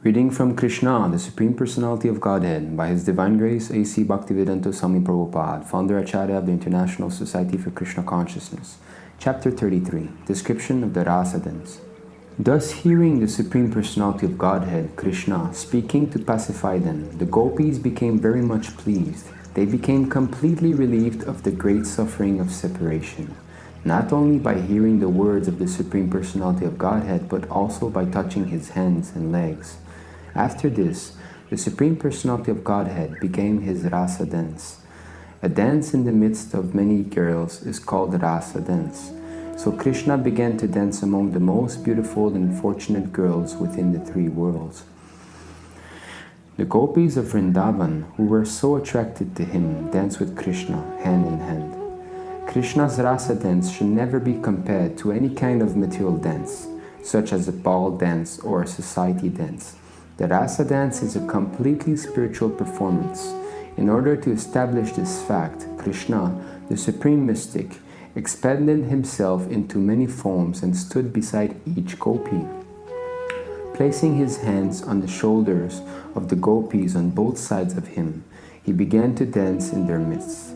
Reading from Krishna, the Supreme Personality of Godhead, by His Divine Grace A.C. Bhaktivedanta Swami Prabhupada, Founder Acharya of the International Society for Krishna Consciousness. Chapter 33, Description of the Rasa Dance. Thus hearing the Supreme Personality of Godhead, Krishna, speaking to pacify them, the gopis became very much pleased. They became completely relieved of the great suffering of separation, not only by hearing the words of the Supreme Personality of Godhead, but also by touching His hands and legs. After this, the Supreme Personality of Godhead began His Rasa Dance. A dance in the midst of many girls is called Rasa Dance. So Krishna began to dance among the most beautiful and fortunate girls within the three worlds. The gopis of Vṛndāvana, who were so attracted to him, danced with Krishna hand in hand. Krishna's Rasa Dance should never be compared to any kind of material dance, such as a ball dance or a society dance. The Rasa Dance is a completely spiritual performance. In order to establish this fact, Krishna, the Supreme Mystic, expanded himself into many forms and stood beside each gopi. Placing his hands on the shoulders of the gopis on both sides of him, he began to dance in their midst.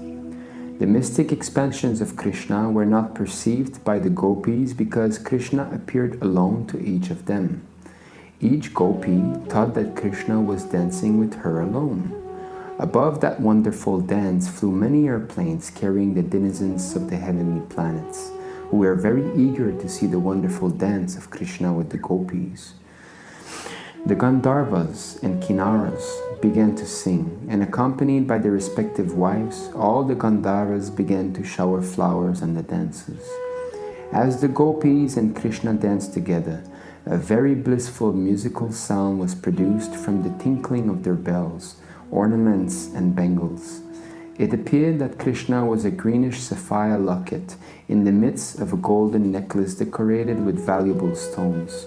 The mystic expansions of Krishna were not perceived by the gopis because Krishna appeared alone to each of them. Each gopi thought that Krishna was dancing with her alone. Above that wonderful dance flew many airplanes carrying the denizens of the heavenly planets, who were very eager to see the wonderful dance of Krishna with the gopis. The Gandharvas and Kinnaras began to sing, and accompanied by their respective wives, all the Gandharvas began to shower flowers on the dancers. As the gopis and Krishna danced together, a very blissful musical sound was produced from the tinkling of their bells, ornaments, and bangles. It appeared that Krishna was a greenish sapphire locket in the midst of a golden necklace decorated with valuable stones.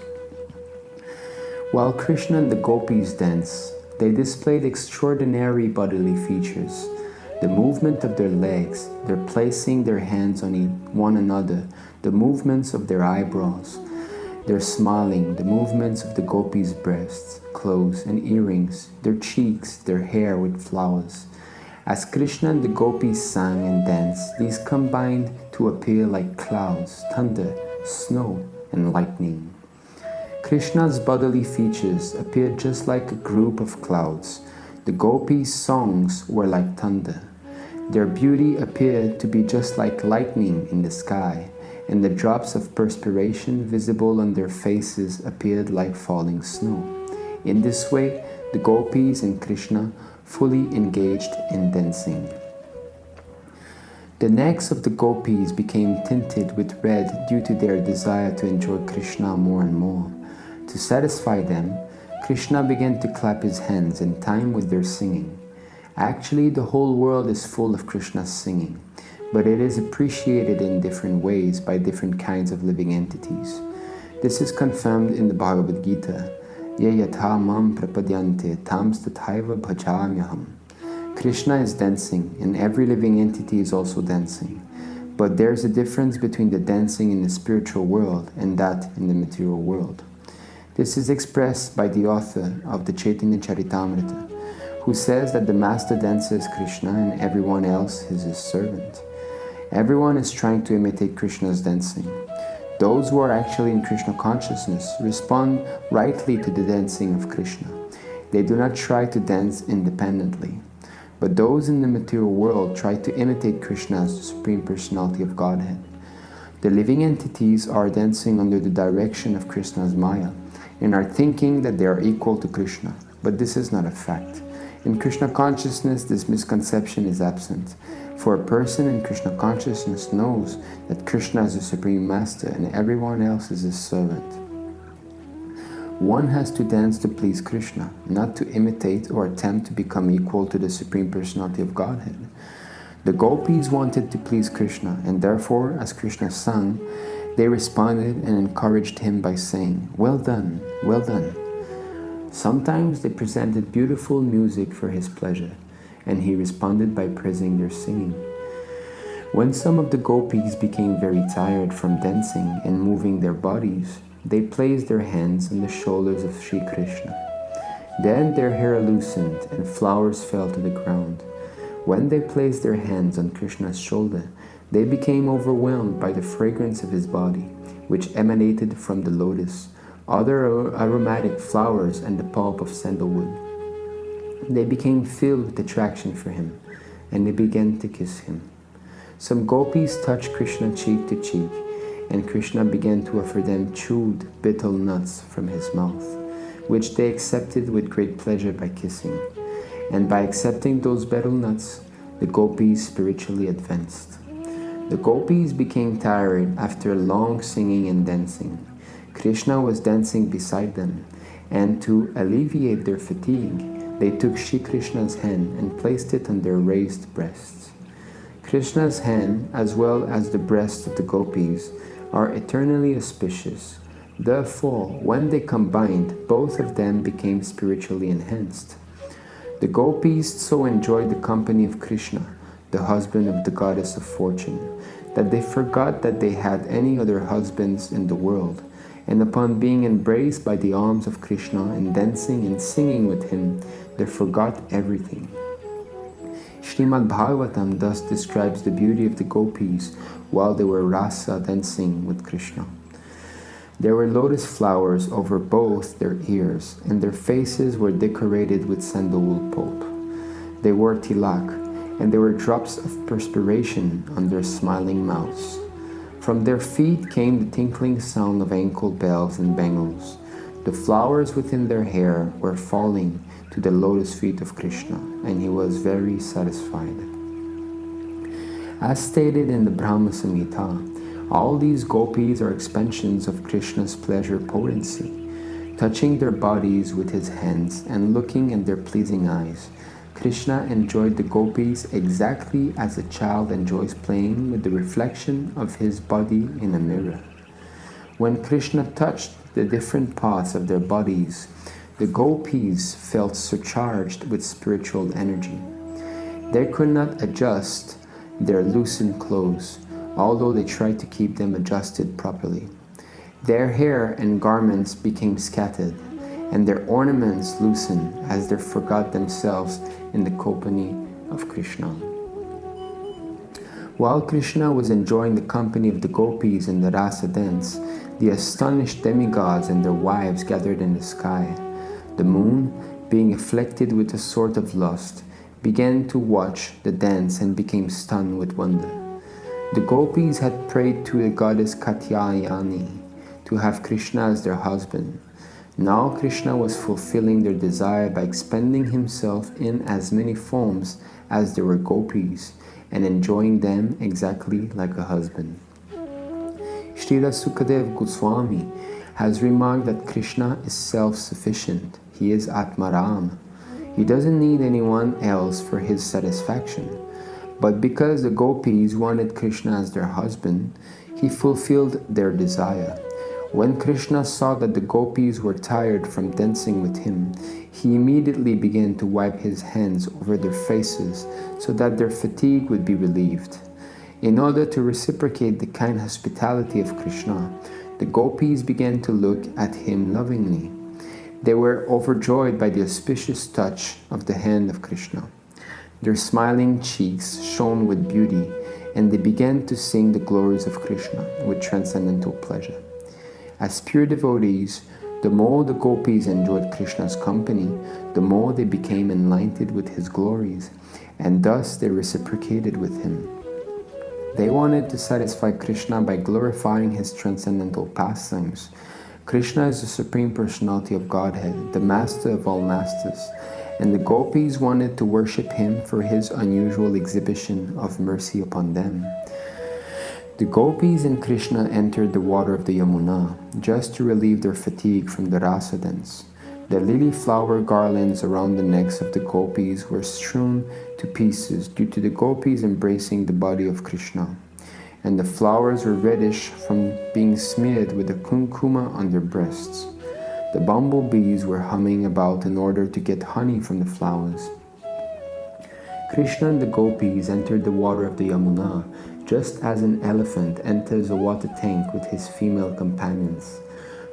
While Krishna and the gopis danced, they displayed extraordinary bodily features. The movement of their legs, their placing their hands on one another, the movements of their eyebrows, their smiling, the movements of the gopis' breasts, clothes, and earrings, their cheeks, their hair with flowers. As Krishna and the gopis sang and danced, these combined to appear like clouds, thunder, snow, and lightning. Krishna's bodily features appeared just like a group of clouds. The gopis' songs were like thunder. Their beauty appeared to be just like lightning in the sky, and the drops of perspiration visible on their faces appeared like falling snow. In this way, the gopis and Krishna fully engaged in dancing. The necks of the gopis became tinted with red due to their desire to enjoy Krishna more and more. To satisfy them, Krishna began to clap his hands in time with their singing. Actually, the whole world is full of Krishna's singing, but it is appreciated in different ways by different kinds of living entities. This is confirmed in the Bhagavad Gita. Ye yatha mam prapadyante tams tathaiva bhajamyaham. Krishna is dancing, and every living entity is also dancing. But there is a difference between the dancing in the spiritual world and that in the material world. This is expressed by the author of the Chaitanya Charitamrita, who says that the master dancer is Krishna and everyone else is his servant. Everyone is trying to imitate Krishna's dancing. Those who are actually in Krishna consciousness respond rightly to the dancing of Krishna. They do not try to dance independently. But those in the material world try to imitate Krishna as the Supreme Personality of Godhead. The living entities are dancing under the direction of Krishna's Maya and are thinking that they are equal to Krishna. But this is not a fact. In Krishna consciousness, this misconception is absent. For a person in Krishna consciousness knows that Krishna is the Supreme Master and everyone else is his servant. One has to dance to please Krishna, not to imitate or attempt to become equal to the Supreme Personality of Godhead. The gopis wanted to please Krishna, and therefore, as Krishna sang, they responded and encouraged him by saying, "Well done, well done." Sometimes they presented beautiful music for his pleasure, and he responded by praising their singing. When some of the gopis became very tired from dancing and moving their bodies, they placed their hands on the shoulders of Sri Krishna. Then their hair loosened and flowers fell to the ground. When they placed their hands on Krishna's shoulder, they became overwhelmed by the fragrance of his body, which emanated from the lotus, other aromatic flowers, and the pulp of sandalwood. They became filled with attraction for him, and they began to kiss him. Some gopis touched Krishna cheek to cheek, and Krishna began to offer them chewed betel nuts from his mouth, which they accepted with great pleasure by kissing. And by accepting those betel nuts, the gopis spiritually advanced. The gopis became tired after long singing and dancing. Krishna was dancing beside them, and to alleviate their fatigue, they took Shri Krishna's hand and placed it on their raised breasts. Krishna's hand, as well as the breasts of the gopis, are eternally auspicious. Therefore, when they combined, both of them became spiritually enhanced. The gopis so enjoyed the company of Krishna, the husband of the goddess of fortune, that they forgot that they had any other husbands in the world, and upon being embraced by the arms of Krishna and dancing and singing with him, they forgot everything. Śrīmad-Bhāgavatam thus describes the beauty of the gopis while they were rasa dancing with Krishna. There were lotus flowers over both their ears, and their faces were decorated with sandalwood pulp. They wore tilak, and there were drops of perspiration on their smiling mouths. From their feet came the tinkling sound of ankle bells and bangles. The flowers within their hair were falling to the lotus feet of Krishna, and he was very satisfied. As stated in the Brahma Samhita, all these gopis are expansions of Krishna's pleasure potency. Touching their bodies with his hands and looking in their pleasing eyes, Krishna enjoyed the gopis exactly as a child enjoys playing with the reflection of his body in a mirror. When Krishna touched the different parts of their bodies, the gopis felt surcharged with spiritual energy. They could not adjust their loosened clothes, although they tried to keep them adjusted properly. Their hair and garments became scattered, and their ornaments loosened as they forgot themselves in the company of Krishna. While Krishna was enjoying the company of the gopis in the Rasa Dance, the astonished demigods and their wives gathered in the sky. The moon, being afflicted with a sort of lust, began to watch the dance and became stunned with wonder. The gopis had prayed to the goddess Katyayani to have Krishna as their husband. Now Krishna was fulfilling their desire by expanding himself in as many forms as there were gopis and enjoying them exactly like a husband. Srila Sukadev Goswami has remarked that Krishna is self-sufficient. He is Atmaram. He doesn't need anyone else for his satisfaction. But because the gopis wanted Krishna as their husband, he fulfilled their desire. When Krishna saw that the gopis were tired from dancing with him, he immediately began to wipe his hands over their faces so that their fatigue would be relieved. In order to reciprocate the kind hospitality of Krishna, the gopis began to look at him lovingly. They were overjoyed by the auspicious touch of the hand of Krishna. Their smiling cheeks shone with beauty, and they began to sing the glories of Krishna with transcendental pleasure. As pure devotees, the more the gopis enjoyed Krishna's company, the more they became enlightened with his glories, and thus they reciprocated with him. They wanted to satisfy Krishna by glorifying his transcendental pastimes. Krishna is the Supreme Personality of Godhead, the Master of all Masters, and the gopis wanted to worship him for his unusual exhibition of mercy upon them. The gopis and Krishna entered the water of the Yamuna just to relieve their fatigue from the Rasa Dance. The lily flower garlands around the necks of the gopis were strewn to pieces due to the gopis embracing the body of Krishna, and the flowers were reddish from being smeared with the kumkuma on their breasts. The bumblebees were humming about in order to get honey from the flowers. Krishna and the gopis entered the water of the Yamuna just as an elephant enters a water tank with his female companions.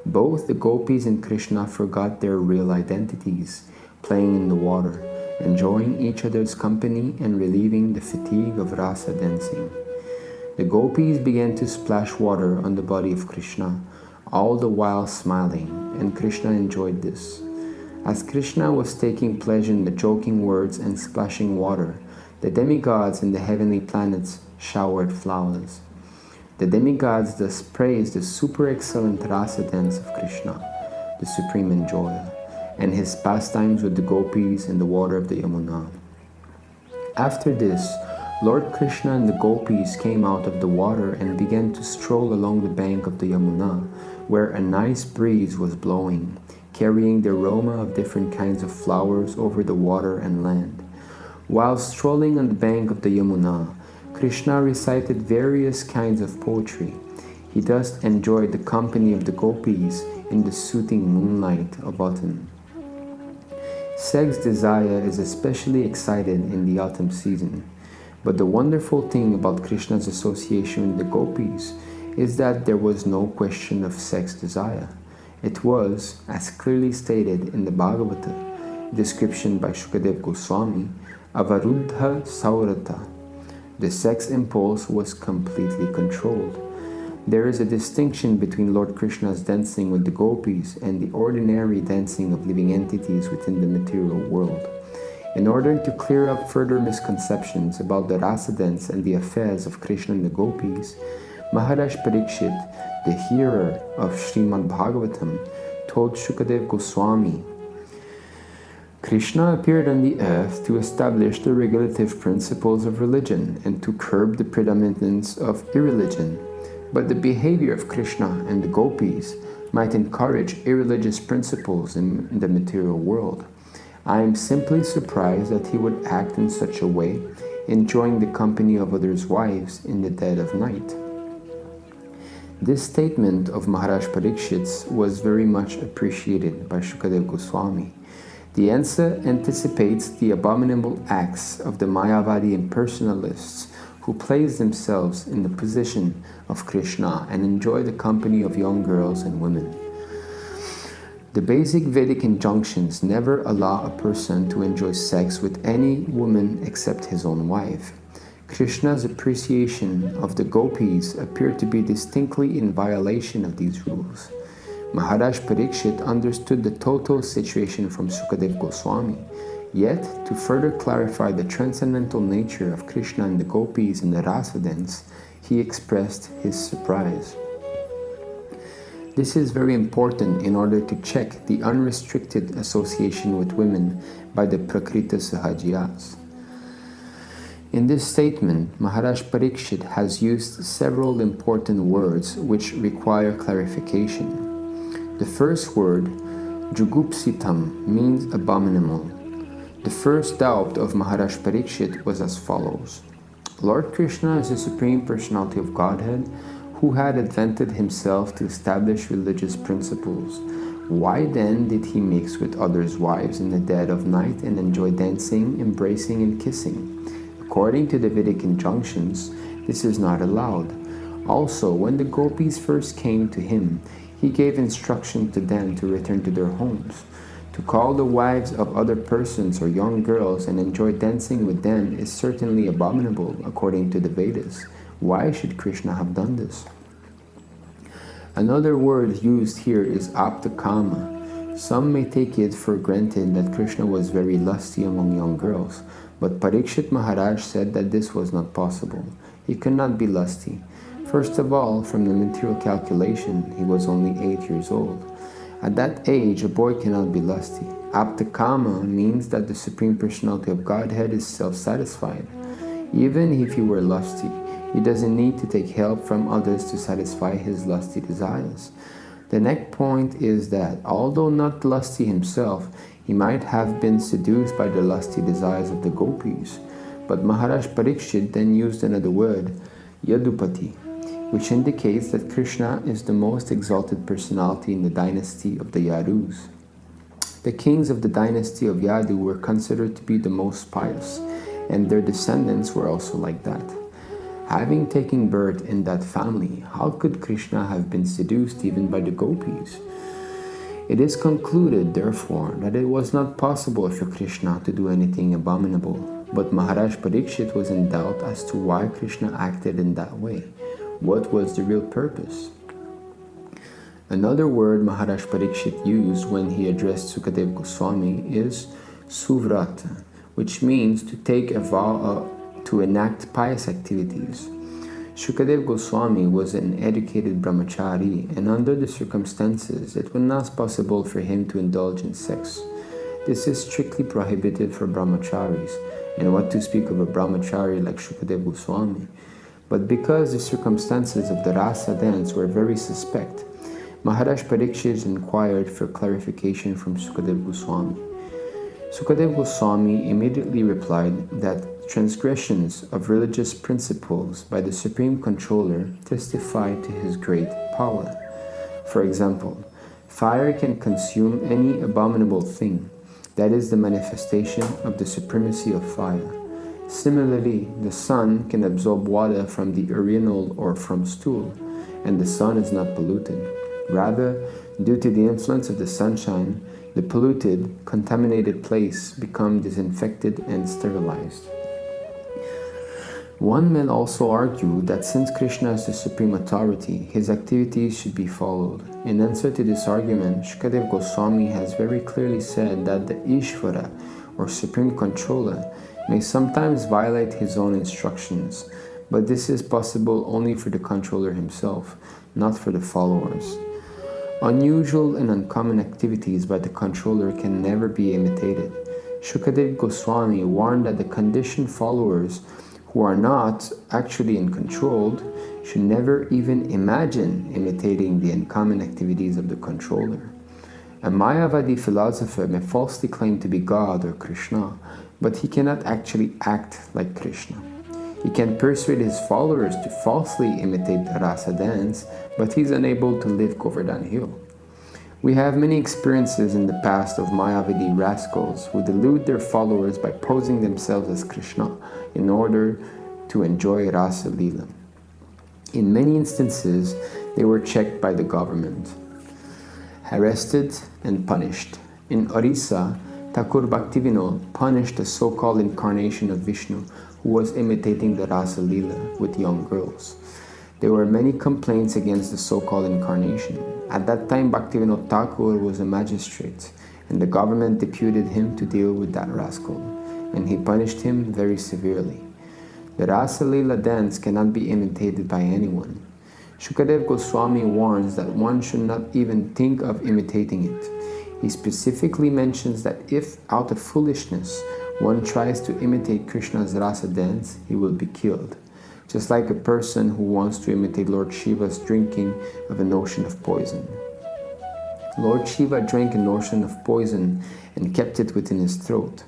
Both the gopis and Krishna forgot their real identities, playing in the water, enjoying each other's company and relieving the fatigue of rasa dancing. The gopis began to splash water on the body of Krishna, all the while smiling, and Krishna enjoyed this. As Krishna was taking pleasure in the joking words and splashing water, the demigods in the heavenly planets showered flowers. The demigods thus praised the super excellent Rasa Dance of Krishna, the supreme enjoyer, and his pastimes with the gopis in the water of the Yamuna. After this, Lord Krishna and the gopis came out of the water and began to stroll along the bank of the Yamuna, where a nice breeze was blowing, carrying the aroma of different kinds of flowers over the water and land. While strolling on the bank of the Yamuna, Krishna recited various kinds of poetry. He thus enjoyed the company of the gopis in the soothing moonlight of autumn. Sex desire is especially excited in the autumn season. But the wonderful thing about Krishna's association with the gopis is that there was no question of sex desire. It was, as clearly stated in the Bhagavata, description by Shukadeva Goswami, avaruddha saurata. The sex impulse was completely controlled. There is a distinction between Lord Krishna's dancing with the gopis and the ordinary dancing of living entities within the material world. In order to clear up further misconceptions about the Rasa dance and the affairs of Krishna and the gopis, Maharaj Parikshit, the hearer of Śrīmad-Bhāgavatam, told Shukadeva Goswami, Krishna appeared on the earth to establish the regulative principles of religion and to curb the predominance of irreligion. But the behavior of Krishna and the gopis might encourage irreligious principles in the material world. I am simply surprised that he would act in such a way, enjoying the company of others' wives in the dead of night. This statement of Maharaj Parikshit's was very much appreciated by Shukadeva Goswami. The answer anticipates the abominable acts of the Mayavadi impersonalists who place themselves in the position of Krishna and enjoy the company of young girls and women. The basic Vedic injunctions never allow a person to enjoy sex with any woman except his own wife. Krishna's appreciation of the gopis appeared to be distinctly in violation of these rules. Maharaj Parikshit understood the total situation from Shukadeva Goswami, yet to further clarify the transcendental nature of Krishna and the gopis in the Rasa dance, he expressed his surprise. This is very important in order to check the unrestricted association with women by the Prakrita Sahajiyas. In this statement, Maharaj Parikshit has used several important words which require clarification. The first word, jugupsitam, means abominable. The first doubt of Maharaj Parikshit was as follows. Lord Krishna is the Supreme Personality of Godhead who had advented himself to establish religious principles. Why then did he mix with others' wives in the dead of night and enjoy dancing, embracing, and kissing? According to the Vedic injunctions, this is not allowed. Also, when the gopis first came to him, he gave instruction to them to return to their homes. To call the wives of other persons or young girls and enjoy dancing with them is certainly abominable according to the Vedas. Why should Krishna have done this? Another word used here is aptakama. Some may take it for granted that Krishna was very lusty among young girls, but Parikshit Maharaj said that this was not possible. He could not be lusty. First of all, from the material calculation, he was only 8 years old. At that age, a boy cannot be lusty. Aptakama means that the Supreme Personality of Godhead is self-satisfied. Even if he were lusty, he doesn't need to take help from others to satisfy his lusty desires. The next point is that, although not lusty himself, he might have been seduced by the lusty desires of the gopis. But Maharaj Parikshit then used another word, yadupati, which indicates that Krishna is the most exalted personality in the dynasty of the Yadus. The kings of the dynasty of Yadu were considered to be the most pious, and their descendants were also like that. Having taken birth in that family, how could Krishna have been seduced even by the gopis? It is concluded, therefore, that it was not possible for Krishna to do anything abominable, but Maharaj Parikshit was in doubt as to why Krishna acted in that way. What was the real purpose? Another word Maharaj Parikshit used when he addressed Sukadeva Goswami is suvrata, which means to take a vow to enact pious activities. Sukadeva Goswami was an educated brahmachari, and under the circumstances, it was not possible for him to indulge in sex. This is strictly prohibited for brahmacharis, and what to speak of a brahmachari like Sukadeva Goswami. But because the circumstances of the Rasa Dance were very suspect, Maharaj Parikshit inquired for clarification from Sukadeva Goswami. Sukadeva Goswami immediately replied that transgressions of religious principles by the Supreme Controller testify to his great power. For example, fire can consume any abominable thing. That is the manifestation of the supremacy of fire. Similarly, the sun can absorb water from the urinal or from stool, and the sun is not polluted. Rather, due to the influence of the sunshine, the polluted, contaminated place becomes disinfected and sterilized. One may also argue that since Krishna is the supreme authority, his activities should be followed. In answer to this argument, Sukadeva Goswami has very clearly said that the Ishvara, or supreme controller, may sometimes violate his own instructions, but this is possible only for the controller himself, not for the followers. Unusual and uncommon activities by the controller can never be imitated. Sukadeva Goswami warned that the conditioned followers who are not actually controlled should never even imagine imitating the uncommon activities of the controller. A Mayavadi philosopher may falsely claim to be God or Krishna, but he cannot actually act like Krishna. He can persuade his followers to falsely imitate the Rasa Dance, but he is unable to live Govardhan Hill. We have many experiences in the past of Mayavadi rascals who delude their followers by posing themselves as Krishna in order to enjoy Rāsa-līlā. In many instances, they were checked by the government, arrested and punished. In Orissa, Thakur Bhaktivinoda punished a so-called incarnation of Vishnu who was imitating the Rāsa-līlā with young girls. There were many complaints against the so-called incarnation. At that time, Bhaktivinoda Thakur was a magistrate, and the government deputed him to deal with that rascal, and he punished him very severely. The Rasa-līlā dance cannot be imitated by anyone. Sukadeva Goswami warns that one should not even think of imitating it. He specifically mentions that if, out of foolishness, one tries to imitate Krishna's Rasa dance, he will be killed. Just like a person who wants to imitate Lord Shiva's drinking of an ocean of poison. Lord Shiva drank an ocean of poison and kept it within his throat.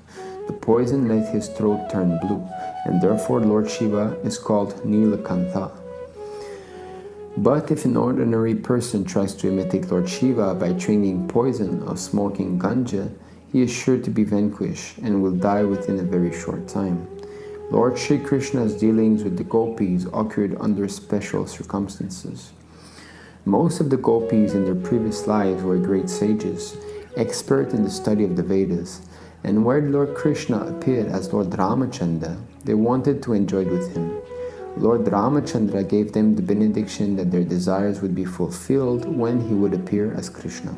The poison made his throat turn blue, and therefore Lord Shiva is called Nilakantha. But if an ordinary person tries to imitate Lord Shiva by drinking poison or smoking ganja, he is sure to be vanquished and will die within a very short time. Lord Sri Krishna's dealings with the gopis occurred under special circumstances. Most of the gopis in their previous lives were great sages, expert in the study of the Vedas, and where Lord Krishna appeared as Lord Ramachandra, they wanted to enjoy with him. Lord Ramachandra gave them the benediction that their desires would be fulfilled when he would appear as Krishna.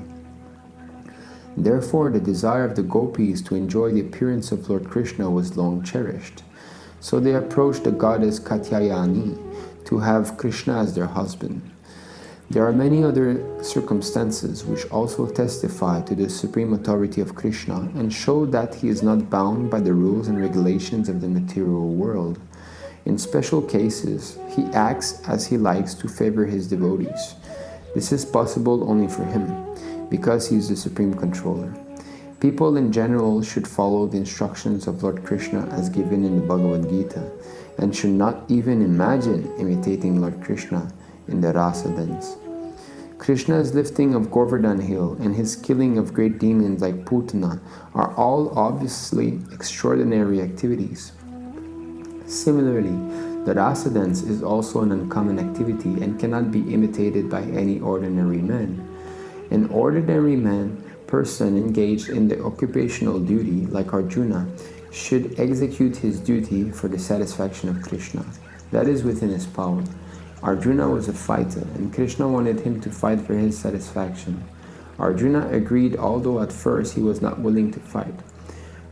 Therefore, the desire of the gopis to enjoy the appearance of Lord Krishna was long cherished. So they approached the goddess Katyayani to have Krishna as their husband. There are many other circumstances which also testify to the supreme authority of Krishna and show that he is not bound by the rules and regulations of the material world. In special cases, he acts as he likes to favor his devotees. This is possible only for him, because he is the supreme controller. People in general should follow the instructions of Lord Krishna as given in the Bhagavad Gita, and should not even imagine imitating Lord Krishna in the Rasa Dance. Krishna's lifting of Govardhan Hill and his killing of great demons like Putana are all obviously extraordinary activities. Similarly, The Rasa Dance is also an uncommon activity and cannot be imitated by any ordinary man. An ordinary person engaged in the occupational duty, like Arjuna, should execute his duty for the satisfaction of Krishna. That is within his power. Arjuna was a fighter, and Krishna wanted him to fight for his satisfaction. Arjuna agreed, although at first he was not willing to fight.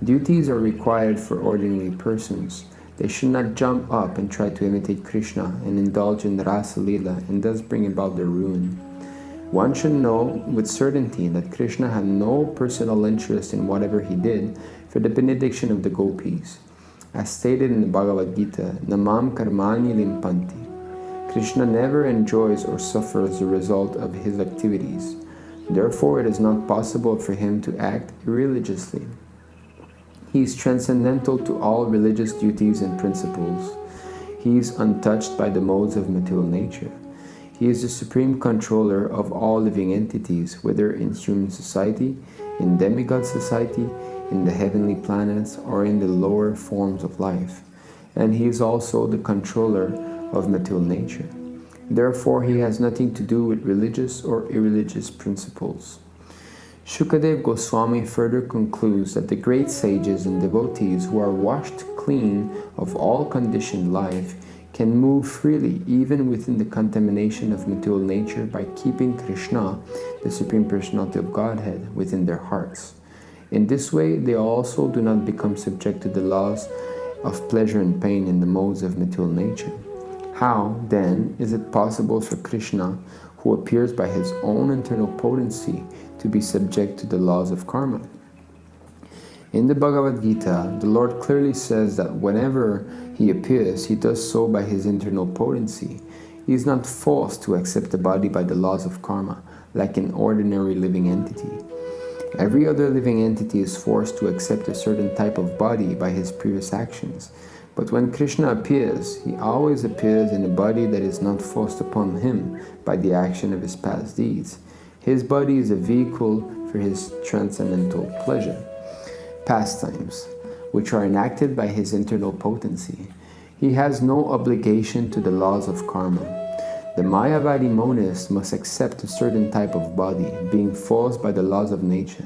Duties are required for ordinary persons. They should not jump up and try to imitate Krishna and indulge in Rāsa-līlā and thus bring about their ruin. One should know with certainty that Krishna had no personal interest in whatever he did for the benediction of the gopīs. As stated in the Bhagavad Gita, Namam karmani limpanti. Krishna never enjoys or suffers the result of his activities. Therefore, it is not possible for him to act irreligiously. He is transcendental to all religious duties and principles. He is untouched by the modes of material nature. He is the supreme controller of all living entities, whether in human society, in demigod society, in the heavenly planets, or in the lower forms of life. And he is also the controller of material nature. Therefore, he has nothing to do with religious or irreligious principles. Shukadeva Goswami further concludes that the great sages and devotees who are washed clean of all conditioned life can move freely even within the contamination of material nature by keeping Krishna, the Supreme Personality of Godhead, within their hearts. In this way, they also do not become subject to the laws of pleasure and pain in the modes of material nature. How, then, is it possible for Krishna, who appears by his own internal potency, to be subject to the laws of karma? In the Bhagavad Gita, the Lord clearly says that whenever he appears, he does so by his internal potency. He is not forced to accept the body by the laws of karma, like an ordinary living entity. Every other living entity is forced to accept a certain type of body by his previous actions. But when Krishna appears, he always appears in a body that is not forced upon him by the action of his past deeds. His body is a vehicle for his transcendental pleasure. Pastimes, which are enacted by his internal potency. He has no obligation to the laws of karma. The Mayavadi monist must accept a certain type of body, being forced by the laws of nature.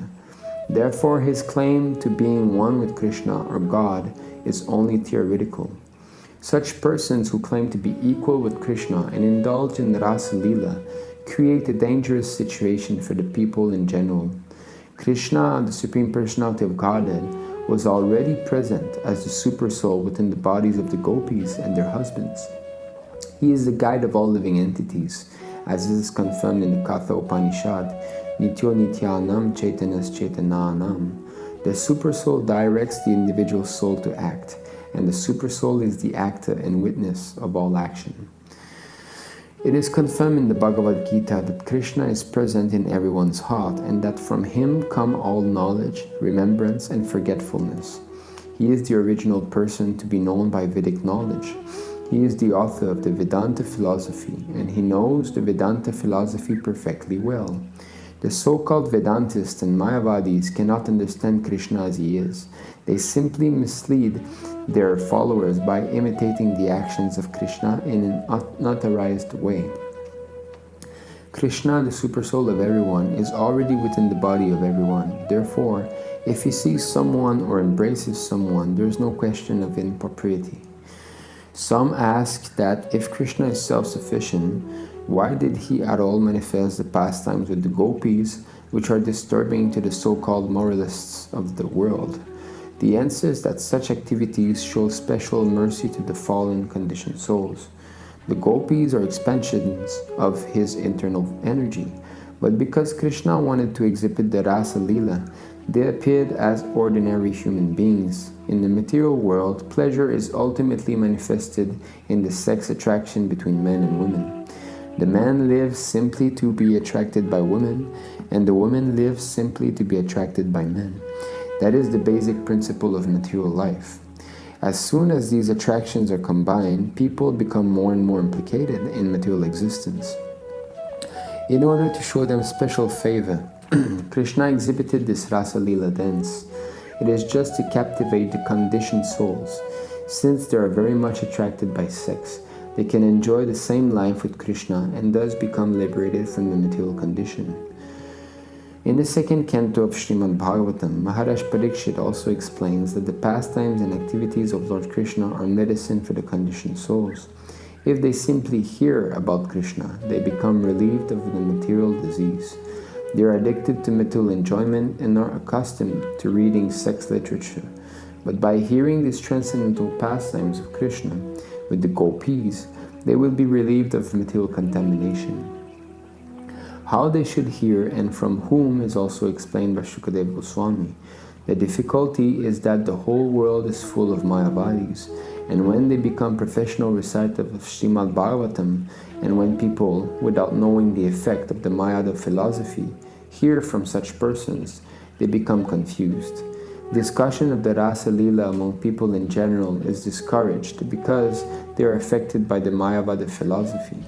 Therefore, his claim to being one with Krishna or God is only theoretical. Such persons who claim to be equal with Krishna and indulge in Rāsa-līlā create a dangerous situation for the people in general. Krishna, the Supreme Personality of Godhead, was already present as the Supersoul within the bodies of the gopīs and their husbands. He is the guide of all living entities, as is confirmed in the Katha Upanishad, Nityo Nityanam Chaitanas Chaitananam. The Supersoul directs the individual soul to act, and the Supersoul is the actor and witness of all action. It is confirmed in the Bhagavad Gita that Krishna is present in everyone's heart and that from him come all knowledge, remembrance, and forgetfulness. He is the original person to be known by Vedic knowledge. He is the author of the Vedanta philosophy, and he knows the Vedanta philosophy perfectly well. The so-called Vedantists and Mayavadis cannot understand Krishna as he is. They simply mislead their followers by imitating the actions of Krishna in an unauthorized way. Krishna, the Supersoul of everyone, is already within the body of everyone. Therefore, if he sees someone or embraces someone, there is no question of impropriety. Some ask that if Krishna is self-sufficient, why did he at all manifest the pastimes with the gopīs, which are disturbing to the so-called moralists of the world? The answer is that such activities show special mercy to the fallen conditioned souls. The gopīs are expansions of his internal energy, but because Krishna wanted to exhibit the Rasa-līlā, they appeared as ordinary human beings. In the material world, pleasure is ultimately manifested in the sex attraction between men and women. The man lives simply to be attracted by women, and the woman lives simply to be attracted by men. That is the basic principle of material life. As soon as these attractions are combined, people become more and more implicated in material existence. In order to show them special favor, Krishna exhibited this Rasa-līlā dance. It is just to captivate the conditioned souls. Since they are very much attracted by sex, they can enjoy the same life with Krishna and thus become liberated from the material condition. In the second canto of Śrīmad-Bhāgavatam, Maharaj Parikshit also explains that the pastimes and activities of Lord Krishna are medicine for the conditioned souls. If they simply hear about Krishna, they become relieved of the material disease. They are addicted to material enjoyment and are accustomed to reading sex literature. But by hearing these transcendental pastimes of Krishna with the gopīs, they will be relieved of material contamination. How they should hear and from whom is also explained by Śrukadeva Goswami. The difficulty is that the whole world is full of mayavadis, and when they become professional reciters of Śrīmad-Bhāgavatam, and when people, without knowing the effect of the Mayada philosophy, hear from such persons, they become confused. Discussion of the Rāsa-līlā among people in general is discouraged because they are affected by the Mayavada philosophy.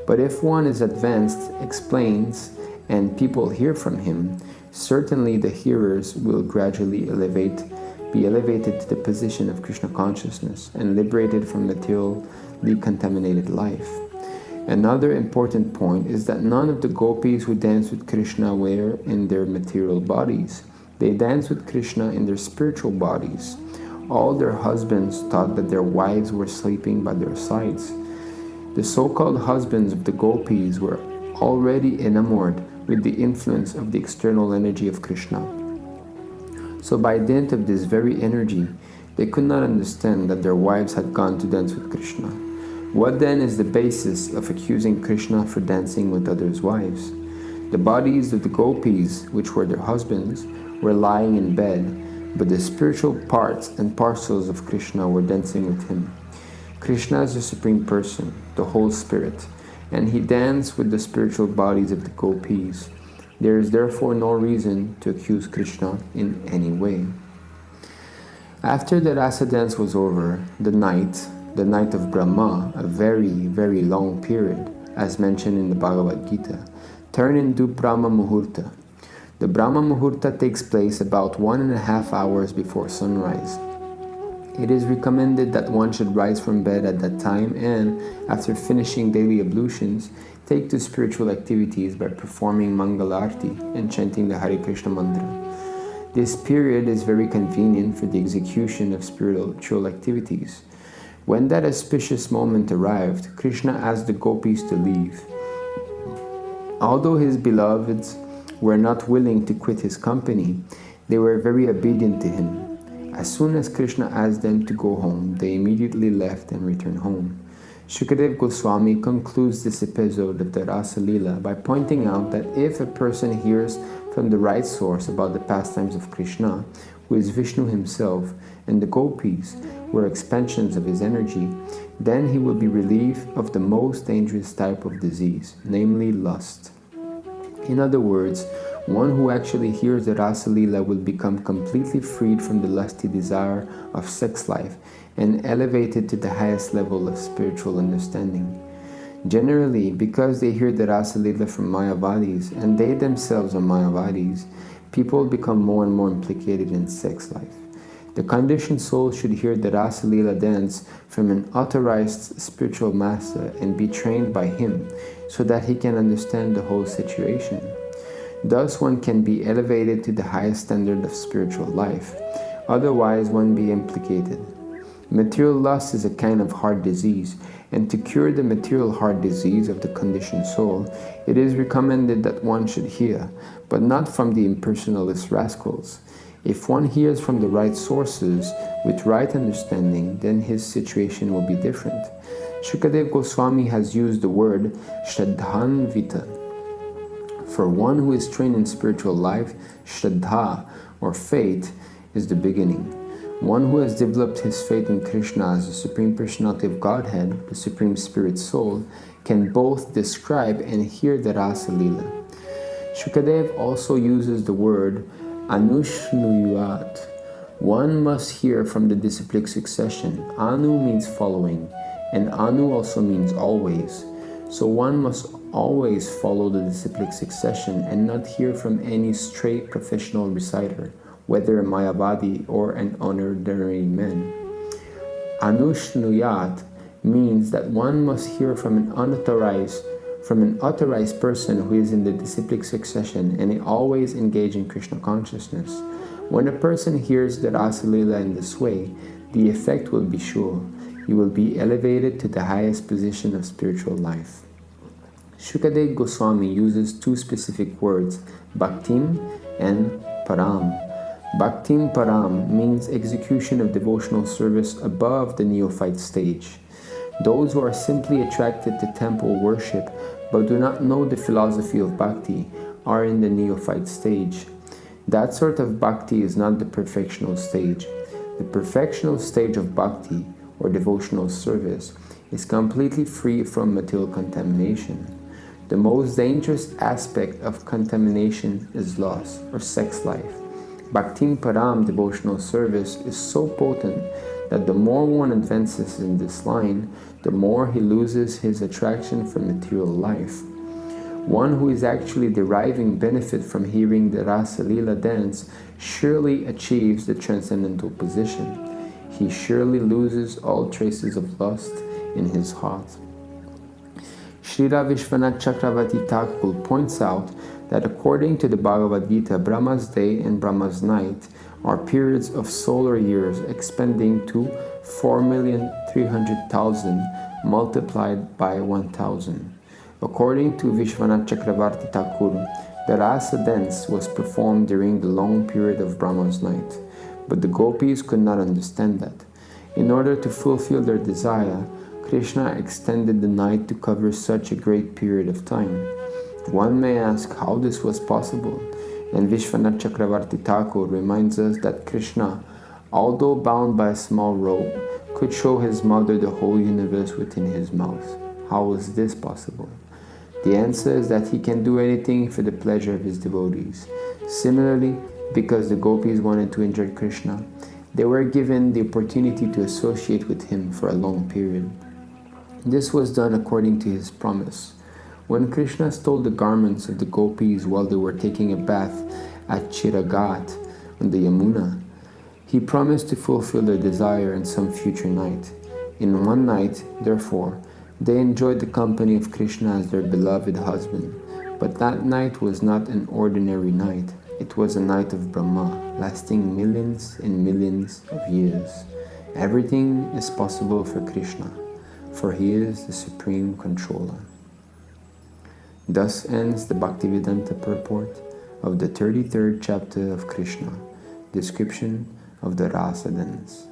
But if one is advanced, explains, and people hear from him, certainly the hearers will gradually be elevated to the position of Krishna consciousness and liberated from materially contaminated life. Another important point is that none of the gopis who dance with Krishna were in their material bodies. They dance with Krishna in their spiritual bodies. All their husbands thought that their wives were sleeping by their sides. The so-called husbands of the gopis were already enamored with the influence of the external energy of Krishna. So by dint of this very energy, they could not understand that their wives had gone to dance with Krishna. What then is the basis of accusing Krishna for dancing with others' wives? The bodies of the gopis, which were their husbands, were lying in bed, but the spiritual parts and parcels of Krishna were dancing with him. Krishna is the Supreme Person, the whole Spirit, and he danced with the spiritual bodies of the gopis. There is therefore no reason to accuse Krishna in any way. After the Rasa Dance was over, the night of Brahma, a very, very long period, as mentioned in the Bhagavad Gita, turned into Brahma Muhurta. The Brahma Muhurta takes place about 1.5 hours before sunrise. It is recommended that one should rise from bed at that time and, after finishing daily ablutions, take to spiritual activities by performing Mangalarti and chanting the Hare Krishna mantra. This period is very convenient for the execution of spiritual activities. When that auspicious moment arrived, Krishna asked the gopis to leave. Although his beloveds were not willing to quit his company, they were very obedient to him. As soon as Krishna asked them to go home, they immediately left and returned home. Śrukadeva Goswami concludes this episode of the Rāsa-līlā by pointing out that if a person hears from the right source about the pastimes of Krishna, who is Vishnu himself, and the gopis were expansions of his energy, then he will be relieved of the most dangerous type of disease, namely lust. In other words, one who actually hears the Rāsa-līlā will become completely freed from the lusty desire of sex life and elevated to the highest level of spiritual understanding. Generally, because they hear the Rāsa-līlā from Mayavadis and they themselves are Mayavadis, people become more and more implicated in sex life. The conditioned soul should hear the Rāsa-līlā dance from an authorized spiritual master and be trained by him so that he can understand the whole situation. Thus one can be elevated to the highest standard of spiritual life, otherwise one be implicated. Material lust is a kind of heart disease, and to cure the material heart disease of the conditioned soul, it is recommended that one should hear, but not from the impersonalist rascals. If one hears from the right sources with right understanding, then his situation will be different. Śrukadeva Goswami has used the word Shraddhanvita. For one who is trained in spiritual life, Shraddha, or faith, is the beginning. One who has developed his faith in Krishna as the Supreme Personality of Godhead, the Supreme Spirit Soul, can both describe and hear the Rāsa-līlā. Śrukadeva also uses the word Anushnuyat. One must hear from the disciplic succession. Anu means following, and Anu also means always. So one must always follow the disciplic succession and not hear from any straight professional reciter, whether a Mayavadi or an ordinary man. Anushnuyat means that one must hear from an authorized person who is in the disciplic succession and always engage in Krishna consciousness. When a person hears the Rāsa-līlā in this way, the effect will be sure. He will be elevated to the highest position of spiritual life. Shukadeva Goswami uses two specific words, bhaktim and param. Bhaktim param means execution of devotional service above the neophyte stage. Those who are simply attracted to temple worship but do not know the philosophy of bhakti are in the neophyte stage. That sort of bhakti is not the perfectional stage. The perfectional stage of bhakti, or devotional service, is completely free from material contamination. The most dangerous aspect of contamination is lust, or sex life. Bhaktim Param devotional service is so potent that the more one advances in this line, the more he loses his attraction for material life. One who is actually deriving benefit from hearing the Rasa-līlā dance surely achieves the transcendental position. He surely loses all traces of lust in his heart. Srila Vishwanath Chakravarti Thakur points out that according to the Bhagavad Gita, Brahma's day and Brahma's night are periods of solar years expanding to 4,300,000 multiplied by 1,000. According to Vishwanath Chakravarti Thakur, the Rasa Dance was performed during the long period of Brahma's night, but the gopis could not understand that. In order to fulfill their desire, Krishna extended the night to cover such a great period of time. One may ask how this was possible, and Vishwanath Chakravarti Thakur reminds us that Krishna, although bound by a small rope, could show his mother the whole universe within his mouth. How was this possible? The answer is that he can do anything for the pleasure of his devotees. Similarly, because the gopis wanted to enjoy Krishna, they were given the opportunity to associate with him for a long period. This was done according to his promise. When Krishna stole the garments of the gopis while they were taking a bath at Chiragat on the Yamuna, he promised to fulfill their desire in some future night. In one night, therefore, they enjoyed the company of Krishna as their beloved husband. But that night was not an ordinary night. It was a night of Brahma, lasting millions and millions of years. Everything is possible for Krishna, for he is the supreme controller. Thus ends the Bhaktivedanta purport of the 33rd chapter of Krishna, description of the Rasa Dance.